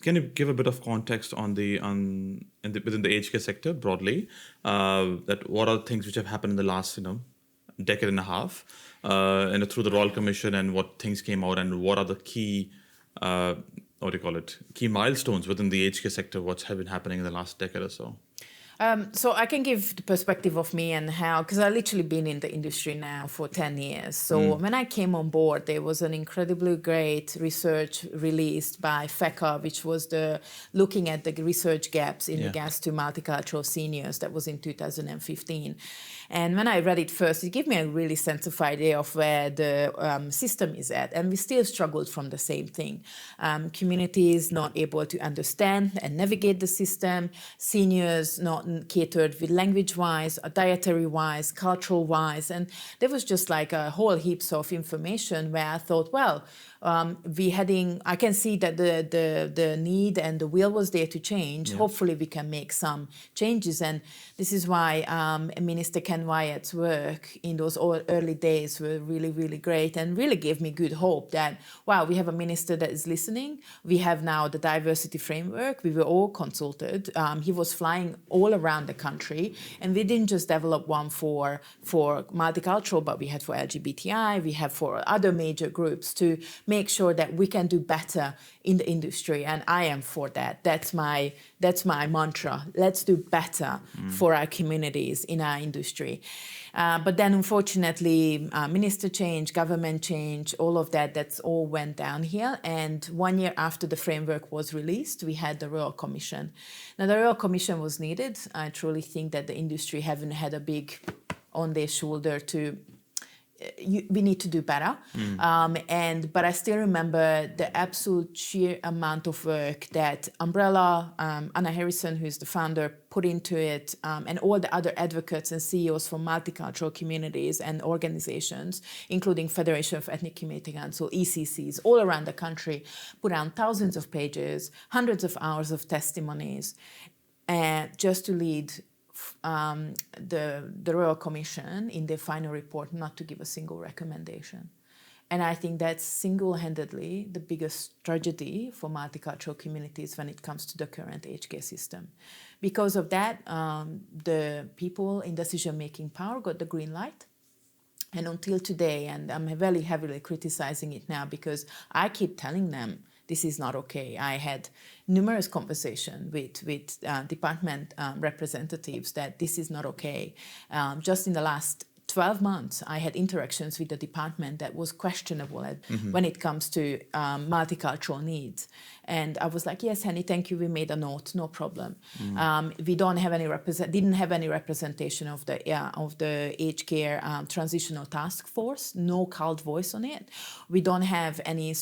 Can you give a bit of context on within the aged care sector broadly? That what are things which have happened in the last decade and a half, through the Royal Commission, and what things came out, and what are the key key milestones within the aged care sector? What's have been happening in the last decade or so? So I can give the perspective of me and how, because I've literally been in the industry now for 10 years. So when I came on board, there was an incredibly great research released by FECA, which was looking at the research gaps in regards to multicultural seniors. That was in 2015. And when I read it first, it gave me a really sense of idea of where the system is at. And we still struggled from the same thing. Communities not able to understand and navigate the system, seniors not catered with language-wise, dietary-wise, cultural-wise. And there was just like a whole heaps of information where I thought, well, I can see that the need and the will was there to change. Hopefully we can make some changes. And this is why Minister Ken Wyatt's work in those early days were really, really great, and really gave me good hope that, wow, we have a minister that is listening. We have now the diversity framework. We were all consulted. He was flying all around the country, and we didn't just develop one for multicultural, but we had for LGBTI, we have for other major groups to make sure that we can do better in the industry. And I am for that. That's my mantra. Let's do better for our communities in our industry. But then unfortunately, minister change, government change, all of that's all went downhill. And 1 year after the framework was released, we had the Royal Commission. Now, the Royal Commission was needed. I truly think that the industry haven't had a big on their shoulder to we need to do better. But I still remember the absolute sheer amount of work that Umbrella, Anna Harrison, who is the founder, put into it, and all the other advocates and CEOs from multicultural communities and organizations, including Federation of Ethnic Community Council, ECCs, all around the country, put down thousands of pages, hundreds of hours of testimonies, just to lead the Royal Commission in their final report not to give a single recommendation. And I think that's single-handedly the biggest tragedy for multicultural communities when it comes to the current aged care system. Because of that, the people in decision-making power got the green light. And until today, and I'm very heavily criticizing it now because I keep telling them, this is not okay. I had numerous conversations with department representatives that this is not okay. Just in the last 12 months, I had interactions with the department that was questionable when it comes to multicultural needs. And I was like, yes, Henny, thank you. We made a note, no problem. We didn't have any representation of the aged care transitional task force, no cult voice on it. We don't have any,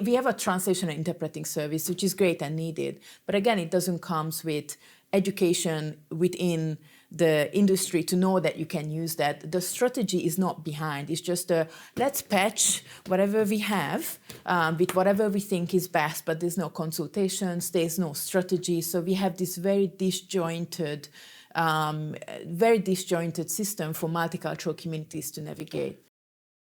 we have a translation and interpreting service, which is great and needed. But again, it doesn't come with education within the industry to know that you can use that. The strategy is not behind. It's just let's patch whatever we have with whatever we think is best, but there's no consultations, there's no strategy. So we have this very disjointed system for multicultural communities to navigate.